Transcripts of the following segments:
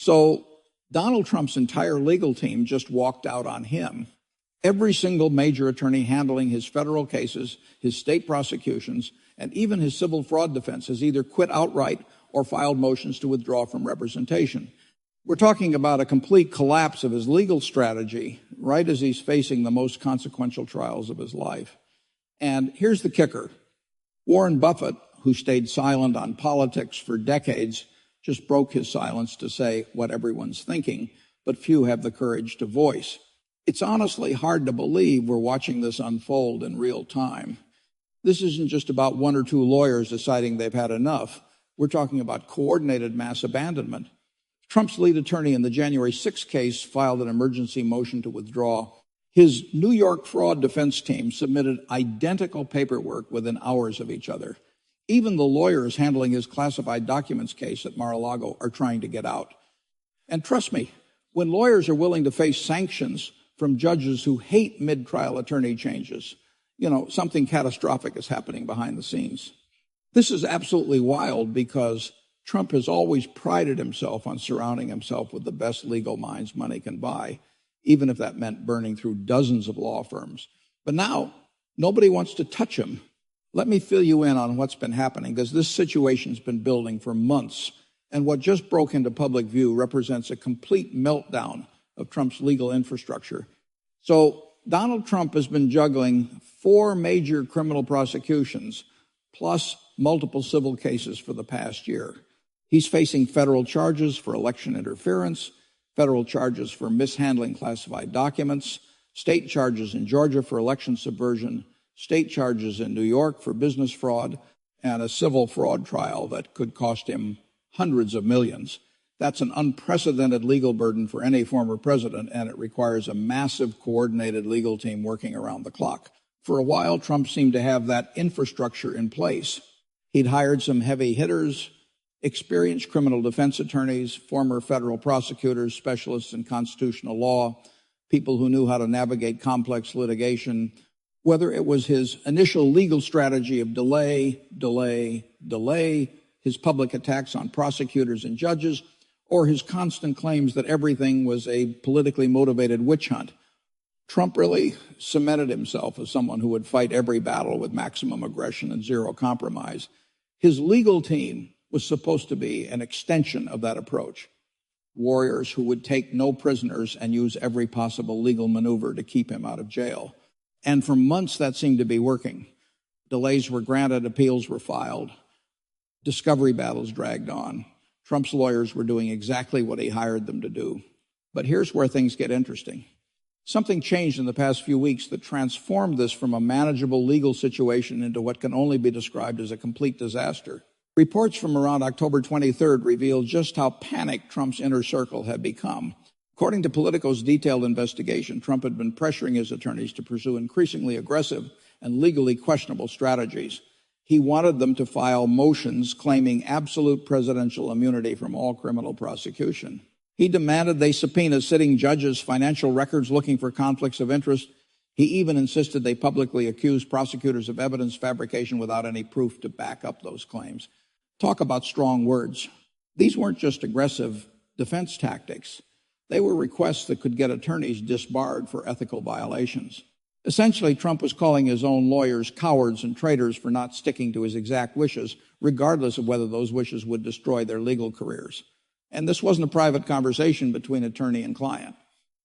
So Donald Trump's entire legal team just walked out on him. Every single major attorney handling his federal cases, his state prosecutions, and even his civil fraud defense has either quit outright or filed motions to withdraw from representation. We're talking about a complete collapse of his legal strategy right as he's facing the most consequential trials of his life. And here's the kicker. Warren Buffett, who stayed silent on politics for decades, just broke his silence to say what everyone's thinking, but few have the courage to voice. It's honestly hard to believe we're watching this unfold in real time. This isn't just about one or two lawyers deciding they've had enough. We're talking about coordinated mass abandonment. Trump's lead attorney in the January 6th case filed an emergency motion to withdraw. His New York fraud defense team submitted identical paperwork within hours of each other. Even the lawyers handling his classified documents case at Mar-a-Lago are trying to get out. And trust me, when lawyers are willing to face sanctions from judges who hate mid-trial attorney changes, something catastrophic is happening behind the scenes. This is absolutely wild because Trump has always prided himself on surrounding himself with the best legal minds money can buy, even if that meant burning through dozens of law firms. But now, nobody wants to touch him. Let me fill you in on what's been happening, because this situation's been building for months, and what just broke into public view represents a complete meltdown of Trump's legal infrastructure. So Donald Trump has been juggling 4 major criminal prosecutions, plus multiple civil cases for the past year. He's facing federal charges for election interference, federal charges for mishandling classified documents, state charges in Georgia for election subversion, state charges in New York for business fraud, and a civil fraud trial that could cost him hundreds of millions. That's an unprecedented legal burden for any former president, and it requires a massive coordinated legal team working around the clock. For a while, Trump seemed to have that infrastructure in place. He'd hired some heavy hitters, experienced criminal defense attorneys, former federal prosecutors, specialists in constitutional law, people who knew how to navigate complex litigation. Whether it was his initial legal strategy of delay, his public attacks on prosecutors and judges, or his constant claims that everything was a politically motivated witch hunt, Trump really cemented himself as someone who would fight every battle with maximum aggression and zero compromise. His legal team was supposed to be an extension of that approach. Warriors who would take no prisoners and use every possible legal maneuver to keep him out of jail. And for months that seemed to be working. Delays were granted, appeals were filed, discovery battles dragged on. Trump's lawyers were doing exactly what he hired them to do. But here's where things get interesting. Something changed in the past few weeks that transformed this from a manageable legal situation into what can only be described as a complete disaster. Reports from around October 23rd revealed just how panicked Trump's inner circle had become. According to Politico's detailed investigation, Trump had been pressuring his attorneys to pursue increasingly aggressive and legally questionable strategies. He wanted them to file motions claiming absolute presidential immunity from all criminal prosecution. He demanded they subpoena sitting judges' financial records looking for conflicts of interest. He even insisted they publicly accuse prosecutors of evidence fabrication without any proof to back up those claims. Talk about strong words. These weren't just aggressive defense tactics. They were requests that could get attorneys disbarred for ethical violations. Essentially, Trump was calling his own lawyers cowards and traitors for not sticking to his exact wishes, regardless of whether those wishes would destroy their legal careers. And this wasn't a private conversation between attorney and client.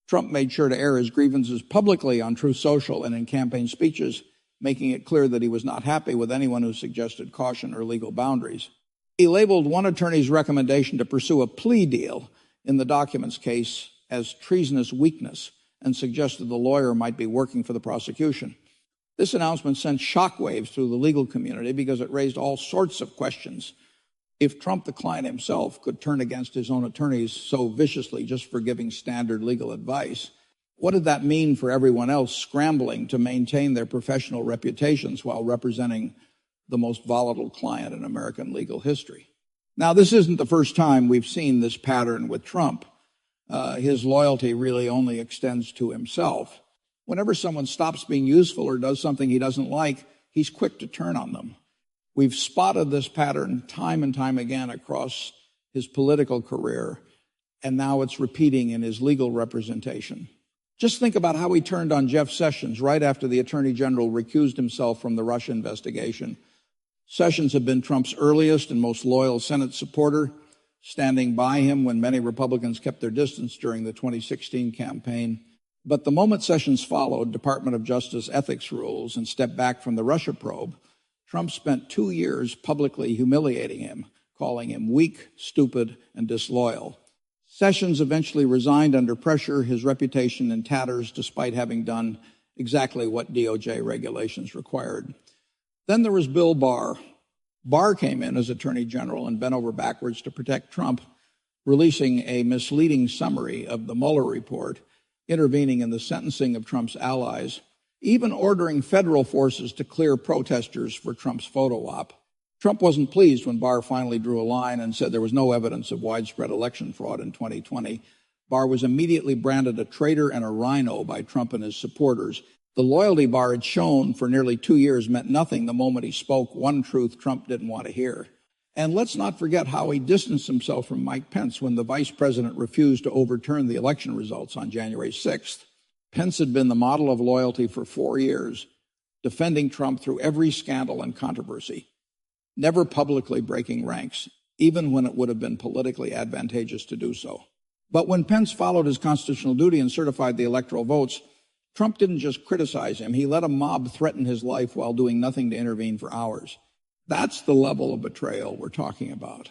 Trump made sure to air his grievances publicly on Truth Social and in campaign speeches, making it clear that he was not happy with anyone who suggested caution or legal boundaries. He labeled one attorney's recommendation to pursue a plea deal in the documents case as treasonous weakness and suggested the lawyer might be working for the prosecution. This announcement sent shockwaves through the legal community because it raised all sorts of questions. If Trump, the client himself, could turn against his own attorneys so viciously just for giving standard legal advice, what did that mean for everyone else scrambling to maintain their professional reputations while representing the most volatile client in American legal history? Now, this isn't the first time we've seen this pattern with Trump. His loyalty really only extends to himself. Whenever someone stops being useful or does something he doesn't like, he's quick to turn on them. We've spotted this pattern time and time again across his political career. and now it's repeating in his legal representation. Just think about how he turned on Jeff Sessions right after the Attorney General recused himself from the Russia investigation. Sessions had been Trump's earliest and most loyal Senate supporter, standing by him when many Republicans kept their distance during the 2016 campaign. But the moment Sessions followed Department of Justice ethics rules and stepped back from the Russia probe, Trump spent 2 years publicly humiliating him, calling him weak, stupid, and disloyal. Sessions eventually resigned under pressure, his reputation in tatters, despite having done exactly what DOJ regulations required. Then there was Bill Barr. Barr came in as Attorney General and bent over backwards to protect Trump, releasing a misleading summary of the Mueller report, intervening in the sentencing of Trump's allies, even ordering federal forces to clear protesters for Trump's photo op. Trump wasn't pleased when Barr finally drew a line and said there was no evidence of widespread election fraud in 2020. Barr was immediately branded a traitor and a rhino by Trump and his supporters. The loyalty Barr had shown for nearly 2 years meant nothing the moment he spoke one truth Trump didn't want to hear. And let's not forget how he distanced himself from Mike Pence when the vice president refused to overturn the election results on January 6th. Pence had been the model of loyalty for 4 years, defending Trump through every scandal and controversy, never publicly breaking ranks, even when it would have been politically advantageous to do so. But when Pence followed his constitutional duty and certified the electoral votes, Trump didn't just criticize him. He let a mob threaten his life while doing nothing to intervene for hours. That's the level of betrayal we're talking about.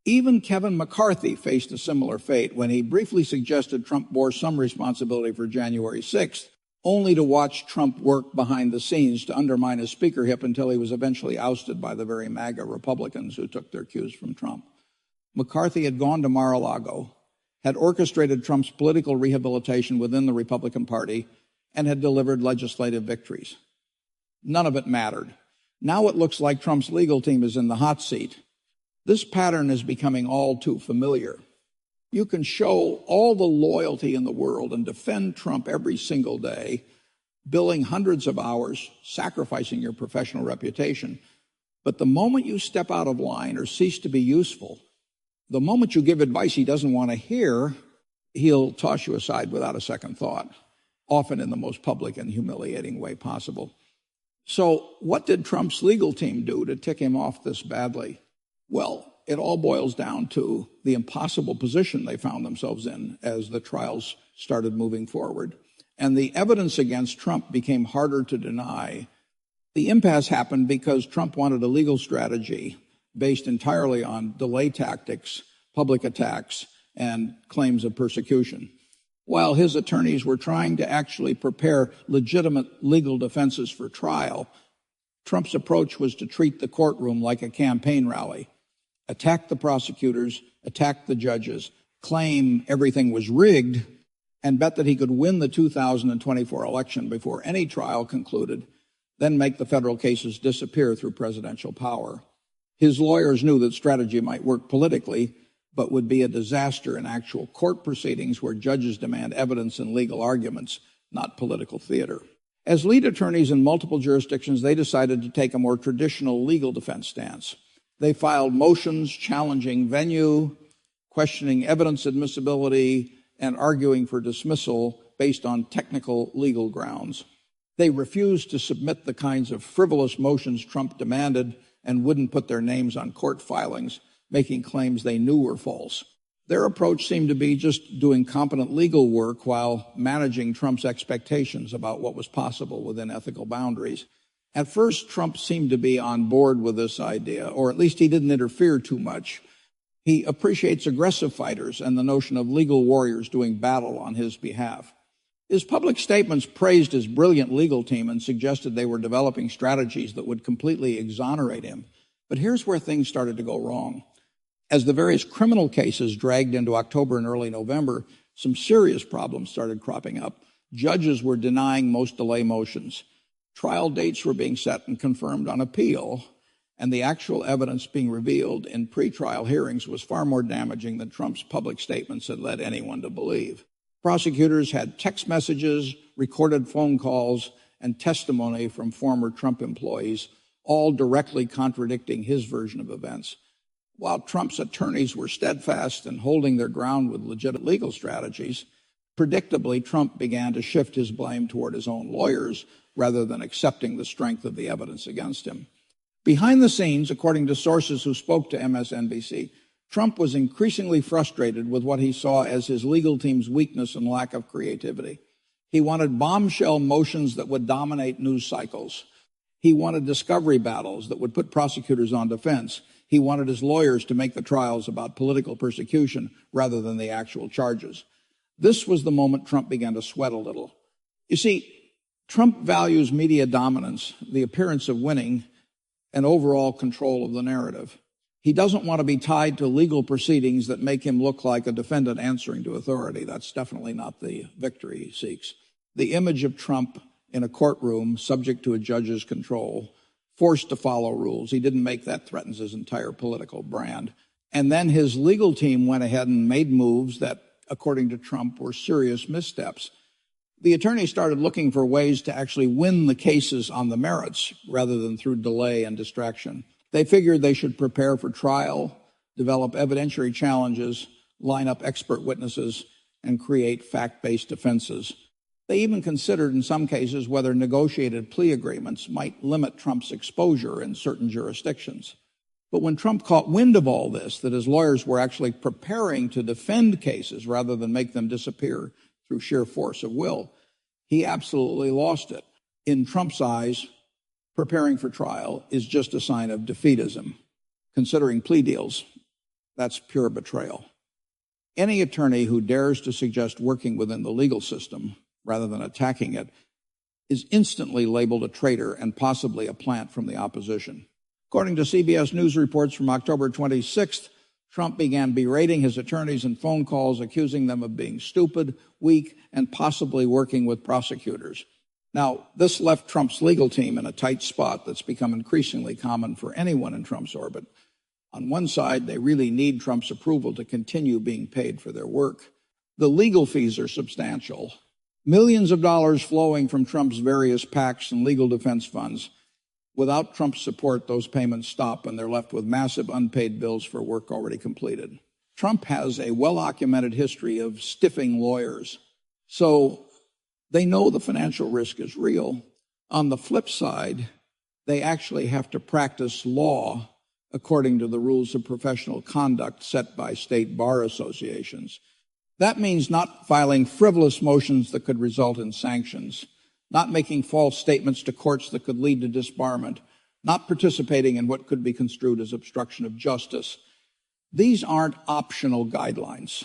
Even Kevin McCarthy faced a similar fate when he briefly suggested Trump bore some responsibility for January 6th, only to watch Trump work behind the scenes to undermine his speakership until he was eventually ousted by the very MAGA Republicans who took their cues from Trump. McCarthy had gone to Mar-a-Lago, had orchestrated Trump's political rehabilitation within the Republican Party, and had delivered legislative victories. None of it mattered. Now it looks like Trump's legal team is in the hot seat. This pattern is becoming all too familiar. You can show all the loyalty in the world and defend Trump every single day, billing hundreds of hours, sacrificing your professional reputation. But the moment you step out of line or cease to be useful, the moment you give advice he doesn't want to hear, he'll toss you aside without a second thought, often in the most public and humiliating way possible. So what did Trump's legal team do to tick him off this badly? Well, it all boils down to the impossible position they found themselves in as the trials started moving forward. And the evidence against Trump became harder to deny. The impasse happened because Trump wanted a legal strategy based entirely on delay tactics, public attacks, and claims of persecution, while his attorneys were trying to actually prepare legitimate legal defenses for trial. Trump's approach was to treat the courtroom like a campaign rally, attack the prosecutors, attack the judges, claim everything was rigged, and bet that he could win the 2024 election before any trial concluded, then make the federal cases disappear through presidential power. His lawyers knew that strategy might work politically, but would be a disaster in actual court proceedings where judges demand evidence and legal arguments, not political theater. As lead attorneys in multiple jurisdictions, they decided to take a more traditional legal defense stance. They filed motions challenging venue, questioning evidence admissibility, and arguing for dismissal based on technical legal grounds. They refused to submit the kinds of frivolous motions Trump demanded and wouldn't put their names on court filings, making claims they knew were false. Their approach seemed to be just doing competent legal work while managing Trump's expectations about what was possible within ethical boundaries. At first, Trump seemed to be on board with this idea, or at least he didn't interfere too much. He appreciates aggressive fighters and the notion of legal warriors doing battle on his behalf. His public statements praised his brilliant legal team and suggested they were developing strategies that would completely exonerate him. But here's where things started to go wrong. As the various criminal cases dragged into October and early November, some serious problems started cropping up. Judges were denying most delay motions. Trial dates were being set and confirmed on appeal, and the actual evidence being revealed in pretrial hearings was far more damaging than Trump's public statements had led anyone to believe. Prosecutors had text messages, recorded phone calls, and testimony from former Trump employees, all directly contradicting his version of events. while Trump's attorneys were steadfast in holding their ground with legitimate legal strategies, predictably, Trump began to shift his blame toward his own lawyers rather than accepting the strength of the evidence against him. Behind the scenes, according to sources who spoke to MSNBC, Trump was increasingly frustrated with what he saw as his legal team's weakness and lack of creativity. He wanted bombshell motions that would dominate news cycles. He wanted discovery battles that would put prosecutors on defense. He wanted his lawyers to make the trials about political persecution rather than the actual charges. This was the moment Trump began to sweat a little. You see, Trump values media dominance, the appearance of winning, and overall control of the narrative. He doesn't want to be tied to legal proceedings that make him look like a defendant answering to authority. That's definitely not the victory he seeks. The image of Trump in a courtroom, subject to a judge's control, forced to follow rules. He didn't make that threatens his entire political brand. And then his legal team went ahead and made moves that, according to Trump, were serious missteps. The attorneys started looking for ways to actually win the cases on the merits rather than through delay and distraction. They figured they should prepare for trial, develop evidentiary challenges, line up expert witnesses, and create fact-based defenses. They even considered in some cases whether negotiated plea agreements might limit Trump's exposure in certain jurisdictions. But when Trump caught wind of all this, that his lawyers were actually preparing to defend cases rather than make them disappear through sheer force of will, he absolutely lost it. In Trump's eyes, preparing for trial is just a sign of defeatism. Considering plea deals, that's pure betrayal. Any attorney who dares to suggest working within the legal system rather than attacking it is instantly labeled a traitor and possibly a plant from the opposition. According to CBS News reports from October 26th, Trump began berating his attorneys in phone calls, accusing them of being stupid, weak, and possibly working with prosecutors. Now, this left Trump's legal team in a tight spot that's become increasingly common for anyone in Trump's orbit. On one side, they really need Trump's approval to continue being paid for their work. The legal fees are substantial. Millions of dollars flowing from Trump's various PACs and legal defense funds. Without Trump's support, those payments stop and they're left with massive unpaid bills for work already completed. Trump has a well-documented history of stiffing lawyers, so they know the financial risk is real. On the flip side, they actually have to practice law according to the rules of professional conduct set by state bar associations. That means not filing frivolous motions that could result in sanctions, not making false statements to courts that could lead to disbarment, not participating in what could be construed as obstruction of justice. These aren't optional guidelines.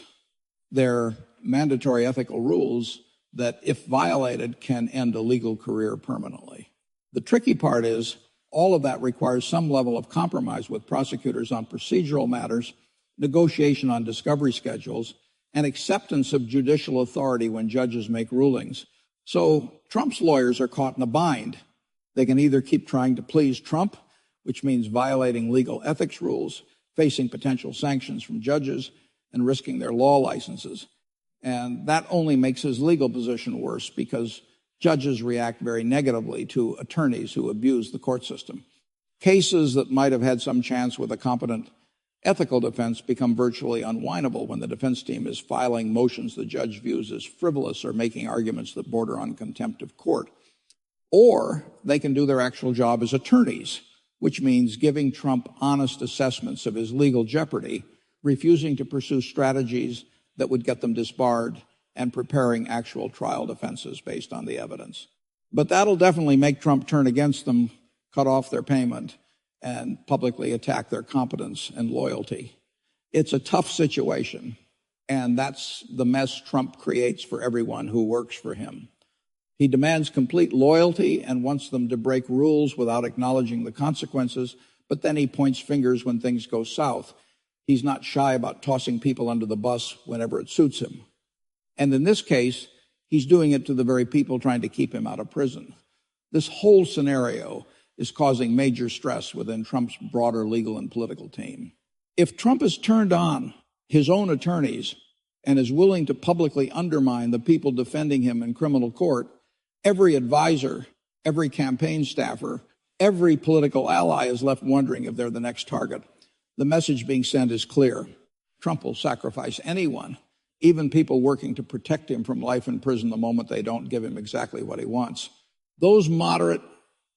They're mandatory ethical rules that, if violated, can end a legal career permanently. The tricky part is all of that requires some level of compromise with prosecutors on procedural matters, negotiation on discovery schedules, and acceptance of judicial authority when judges make rulings. So Trump's lawyers are caught in a bind. They can either keep trying to please Trump, which means violating legal ethics rules, facing potential sanctions from judges, and risking their law licenses. And that only makes his legal position worse because judges react very negatively to attorneys who abuse the court system. Cases that might have had some chance with a competent ethical defense become virtually unwinnable when the defense team is filing motions the judge views as frivolous or making arguments that border on contempt of court. Or they can do their actual job as attorneys, which means giving Trump honest assessments of his legal jeopardy, refusing to pursue strategies that would get them disbarred, and preparing actual trial defenses based on the evidence. But that'll definitely make Trump turn against them, cut off their payment, and publicly attack their competence and loyalty. It's a tough situation, and that's the mess Trump creates for everyone who works for him. He demands complete loyalty and wants them to break rules without acknowledging the consequences, but then he points fingers when things go south. He's not shy about tossing people under the bus whenever it suits him. And in this case, he's doing it to the very people trying to keep him out of prison. This whole scenario is causing major stress within Trump's broader legal and political team. If Trump has turned on his own attorneys and is willing to publicly undermine the people defending him in criminal court, every advisor, every campaign staffer, every political ally is left wondering if they're the next target. The message being sent is clear. Trump will sacrifice anyone, even people working to protect him from life in prison the moment they don't give him exactly what he wants. Those moderate,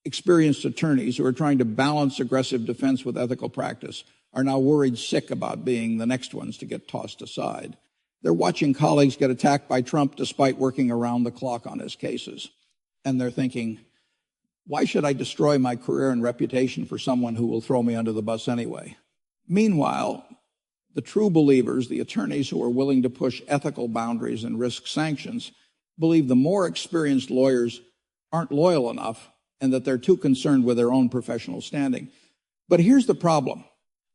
experienced attorneys who are trying to balance aggressive defense with ethical practice are now worried sick about being the next ones to get tossed aside. They're watching colleagues get attacked by Trump despite working around the clock on his cases. And they're thinking, why should I destroy my career and reputation for someone who will throw me under the bus anyway? Meanwhile, the true believers, the attorneys who are willing to push ethical boundaries and risk sanctions, believe the more experienced lawyers aren't loyal enough and that they're too concerned with their own professional standing. But here's the problem.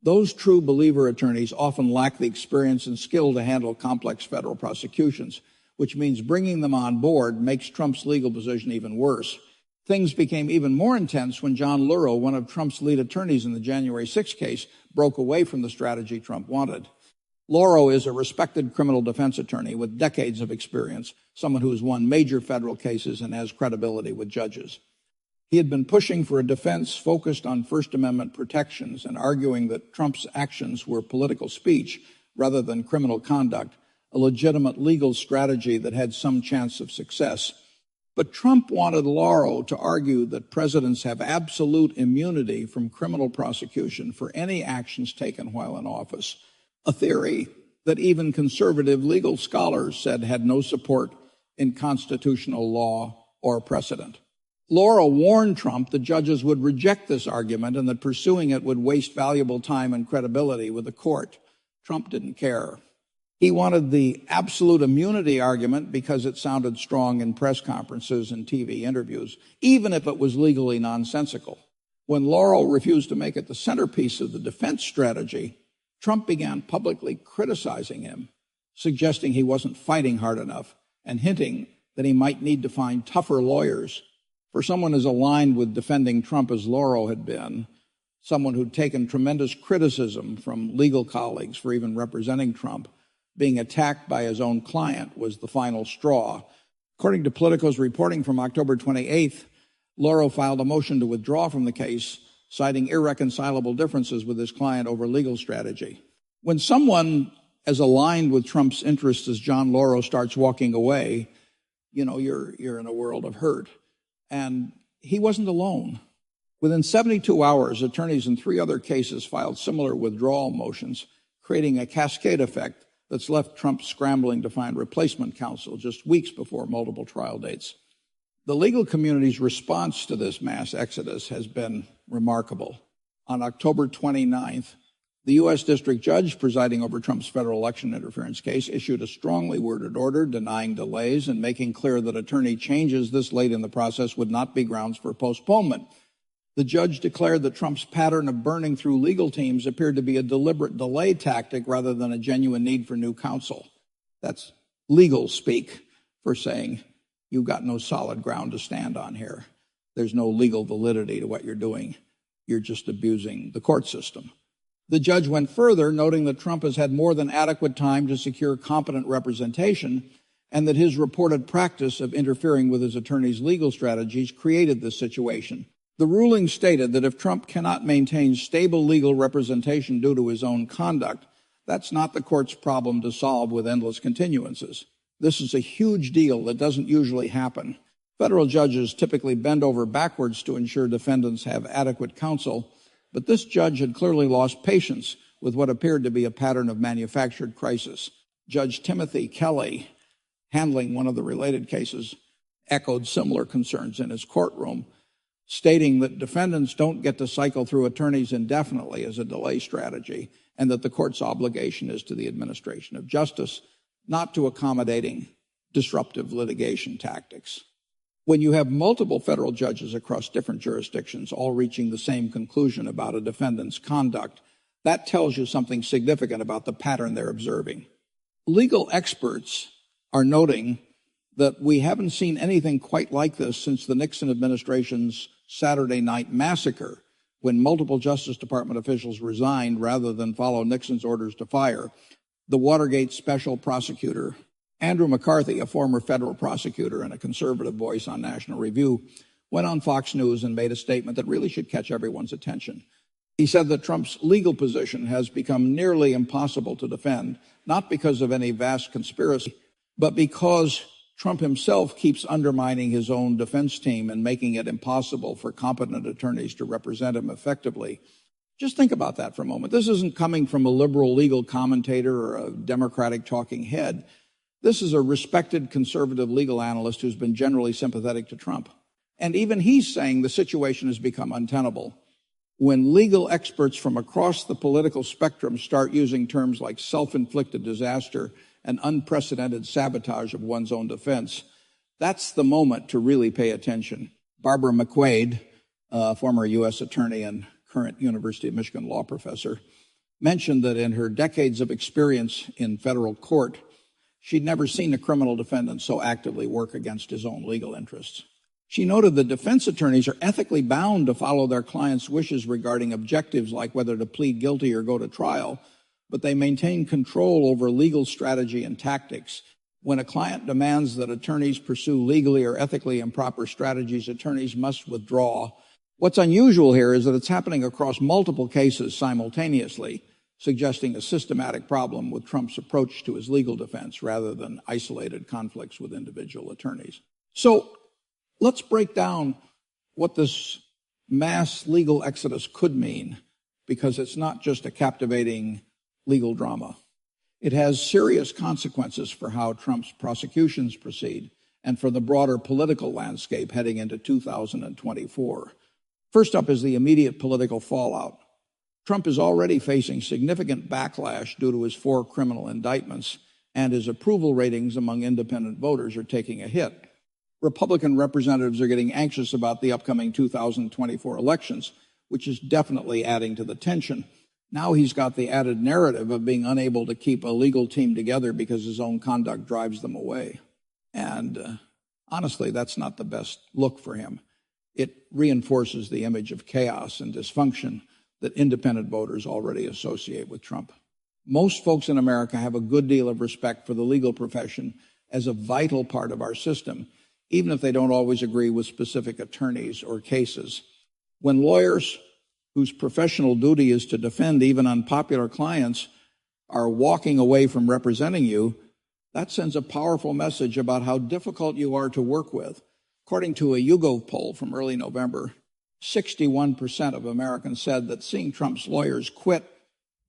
Those true believer attorneys often lack the experience and skill to handle complex federal prosecutions, which means bringing them on board makes Trump's legal position even worse. Things became even more intense when John Luro, one of Trump's lead attorneys in the January 6th case, broke away from the strategy Trump wanted. Luro is a respected criminal defense attorney with decades of experience, someone who has won major federal cases and has credibility with judges. He had been pushing for a defense focused on First Amendment protections and arguing that Trump's actions were political speech rather than criminal conduct, a legitimate legal strategy that had some chance of success. But Trump wanted Luro to argue that presidents have absolute immunity from criminal prosecution for any actions taken while in office, a theory that even conservative legal scholars said had no support in constitutional law or precedent. Luro warned Trump that judges would reject this argument and that pursuing it would waste valuable time and credibility with the court. Trump didn't care. He wanted the absolute immunity argument because it sounded strong in press conferences and TV interviews, even if it was legally nonsensical. When Luro refused to make it the centerpiece of the defense strategy, Trump began publicly criticizing him, suggesting he wasn't fighting hard enough and hinting that he might need to find tougher lawyers. For someone as aligned with defending Trump as Luro had been, someone who'd taken tremendous criticism from legal colleagues for even representing Trump, being attacked by his own client was the final straw. According to Politico's reporting from October 28th, Luro filed a motion to withdraw from the case, citing irreconcilable differences with his client over legal strategy. When someone as aligned with Trump's interests as John Luro starts walking away, you're in a world of hurt. And he wasn't alone. Within 72 hours, attorneys in 3 other cases filed similar withdrawal motions, creating a cascade effect that's left Trump scrambling to find replacement counsel just weeks before multiple trial dates. The legal community's response to this mass exodus has been remarkable. On October 29th, the U.S. District Judge presiding over Trump's federal election interference case issued a strongly worded order denying delays and making clear that attorney changes this late in the process would not be grounds for postponement. The judge declared that Trump's pattern of burning through legal teams appeared to be a deliberate delay tactic rather than a genuine need for new counsel. That's legal speak for saying you've got no solid ground to stand on here. There's no legal validity to what you're doing. You're just abusing the court system. The judge went further, noting that Trump has had more than adequate time to secure competent representation and that his reported practice of interfering with his attorney's legal strategies created this situation. The ruling stated that if Trump cannot maintain stable legal representation due to his own conduct, that's not the court's problem to solve with endless continuances. This is a huge deal that doesn't usually happen. Federal judges typically bend over backwards to ensure defendants have adequate counsel, but this judge had clearly lost patience with what appeared to be a pattern of manufactured crisis. Judge Timothy Kelly, handling one of the related cases, echoed similar concerns in his courtroom, stating that defendants don't get to cycle through attorneys indefinitely as a delay strategy, and that the court's obligation is to the administration of justice, not to accommodating disruptive litigation tactics. When you have multiple federal judges across different jurisdictions all reaching the same conclusion about a defendant's conduct, that tells you something significant about the pattern they're observing. Legal experts are noting that we haven't seen anything quite like this since the Nixon administration's Saturday night massacre, when multiple Justice Department officials resigned rather than follow Nixon's orders to fire. The Watergate special prosecutor, Andrew McCarthy, a former federal prosecutor and a conservative voice on National Review, went on Fox News and made a statement that really should catch everyone's attention. He said that Trump's legal position has become nearly impossible to defend, not because of any vast conspiracy, but because Trump himself keeps undermining his own defense team and making it impossible for competent attorneys to represent him effectively. Just think about that for a moment. This isn't coming from a liberal legal commentator or a Democratic talking head. This is a respected conservative legal analyst who's been generally sympathetic to Trump. And even he's saying the situation has become untenable. When legal experts from across the political spectrum start using terms like self-inflicted disaster and unprecedented sabotage of one's own defense, that's the moment to really pay attention. Barbara McQuaid, former U.S. attorney and current University of Michigan law professor, mentioned that in her decades of experience in federal court, she'd never seen a criminal defendant so actively work against his own legal interests. She noted that defense attorneys are ethically bound to follow their clients' wishes regarding objectives like whether to plead guilty or go to trial, but they maintain control over legal strategy and tactics. When a client demands that attorneys pursue legally or ethically improper strategies, attorneys must withdraw. What's unusual here is that it's happening across multiple cases simultaneously, suggesting a systematic problem with Trump's approach to his legal defense rather than isolated conflicts with individual attorneys. So let's break down what this mass legal exodus could mean, because it's not just a captivating legal drama. It has serious consequences for how Trump's prosecutions proceed and for the broader political landscape heading into 2024. First up is the immediate political fallout. Trump is already facing significant backlash due to his 4 criminal indictments, and his approval ratings among independent voters are taking a hit. Republican representatives are getting anxious about the upcoming 2024 elections, which is definitely adding to the tension. Now he's got the added narrative of being unable to keep a legal team together because his own conduct drives them away. And honestly, that's not the best look for him. It reinforces the image of chaos and dysfunction that independent voters already associate with Trump. Most folks in America have a good deal of respect for the legal profession as a vital part of our system, even if they don't always agree with specific attorneys or cases. When lawyers whose professional duty is to defend even unpopular clients are walking away from representing you, that sends a powerful message about how difficult you are to work with. According to a YouGov poll from early November, 61% of Americans said that seeing Trump's lawyers quit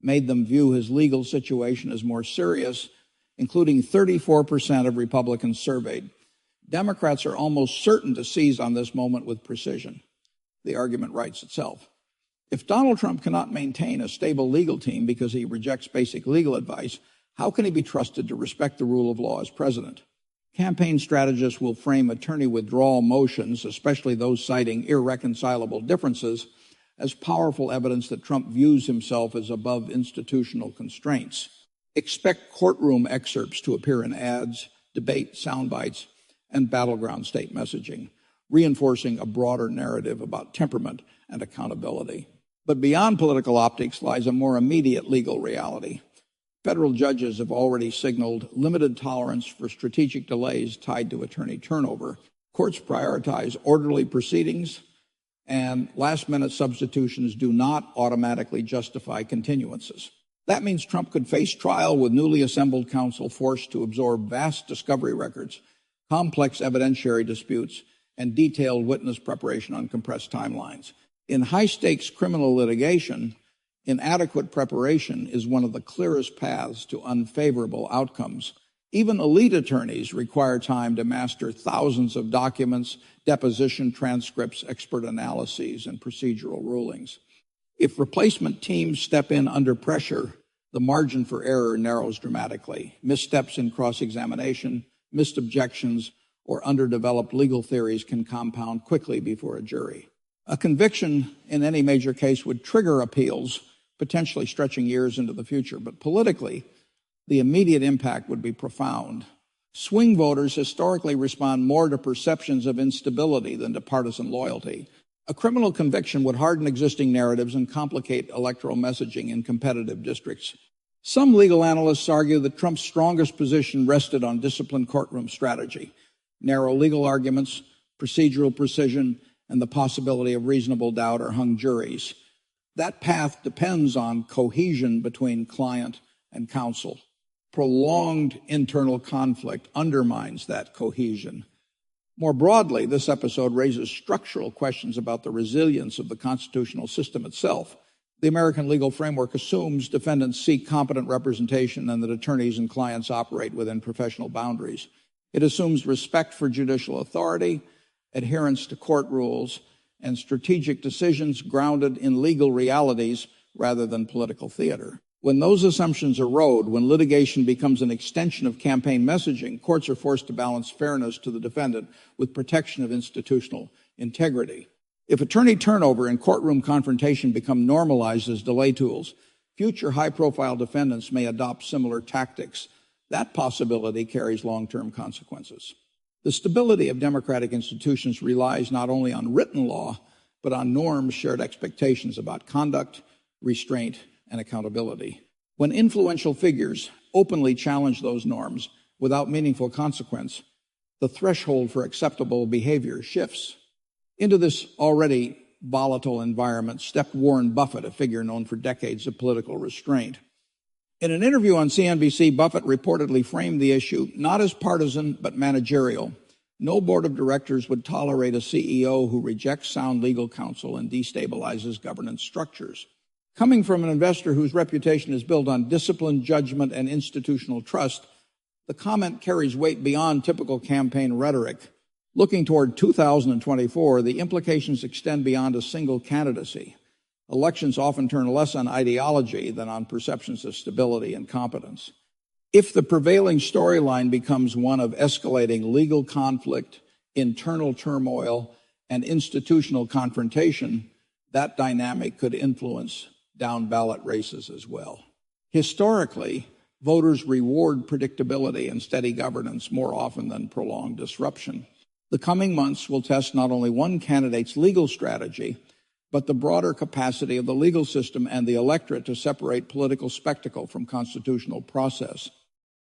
made them view his legal situation as more serious, including 34% of Republicans surveyed. Democrats are almost certain to seize on this moment with precision. The argument writes itself. If Donald Trump cannot maintain a stable legal team because he rejects basic legal advice, how can he be trusted to respect the rule of law as president? Campaign strategists will frame attorney withdrawal motions, especially those citing irreconcilable differences, as powerful evidence that Trump views himself as above institutional constraints. Expect courtroom excerpts to appear in ads, debate sound bites, and battleground state messaging, reinforcing a broader narrative about temperament and accountability. But beyond political optics lies a more immediate legal reality. Federal judges have already signaled limited tolerance for strategic delays tied to attorney turnover. Courts prioritize orderly proceedings, and last-minute substitutions do not automatically justify continuances. That means Trump could face trial with newly assembled counsel forced to absorb vast discovery records, complex evidentiary disputes, and detailed witness preparation on compressed timelines. In high-stakes criminal litigation, inadequate preparation is one of the clearest paths to unfavorable outcomes. Even elite attorneys require time to master thousands of documents, deposition transcripts, expert analyses, and procedural rulings. If replacement teams step in under pressure, the margin for error narrows dramatically. Missteps in cross-examination, missed objections, or underdeveloped legal theories can compound quickly before a jury. A conviction in any major case would trigger appeals, potentially stretching years into the future. But politically, the immediate impact would be profound. Swing voters historically respond more to perceptions of instability than to partisan loyalty. A criminal conviction would harden existing narratives and complicate electoral messaging in competitive districts. Some legal analysts argue that Trump's strongest position rested on disciplined courtroom strategy, narrow legal arguments, procedural precision, and the possibility of reasonable doubt or hung juries. That path depends on cohesion between client and counsel. Prolonged internal conflict undermines that cohesion. More broadly, this episode raises structural questions about the resilience of the constitutional system itself. The American legal framework assumes defendants seek competent representation and that attorneys and clients operate within professional boundaries. It assumes respect for judicial authority, adherence to court rules, and strategic decisions grounded in legal realities rather than political theater. When those assumptions erode, when litigation becomes an extension of campaign messaging, courts are forced to balance fairness to the defendant with protection of institutional integrity. If attorney turnover and courtroom confrontation become normalized as delay tools, future high-profile defendants may adopt similar tactics. That possibility carries long-term consequences. The stability of democratic institutions relies not only on written law, but on norms, shared expectations about conduct, restraint, and accountability. When influential figures openly challenge those norms without meaningful consequence, the threshold for acceptable behavior shifts. Into this already volatile environment stepped Warren Buffett, a figure known for decades of political restraint. In an interview on CNBC, Buffett reportedly framed the issue not as partisan but managerial. No board of directors would tolerate a CEO who rejects sound legal counsel and destabilizes governance structures. Coming from an investor whose reputation is built on discipline, judgment, and institutional trust, the comment carries weight beyond typical campaign rhetoric. Looking toward 2024, the implications extend beyond a single candidacy. Elections often turn less on ideology than on perceptions of stability and competence. If the prevailing storyline becomes one of escalating legal conflict, internal turmoil, and institutional confrontation, that dynamic could influence down-ballot races as well. Historically, voters reward predictability and steady governance more often than prolonged disruption. The coming months will test not only one candidate's legal strategy, but the broader capacity of the legal system and the electorate to separate political spectacle from constitutional process.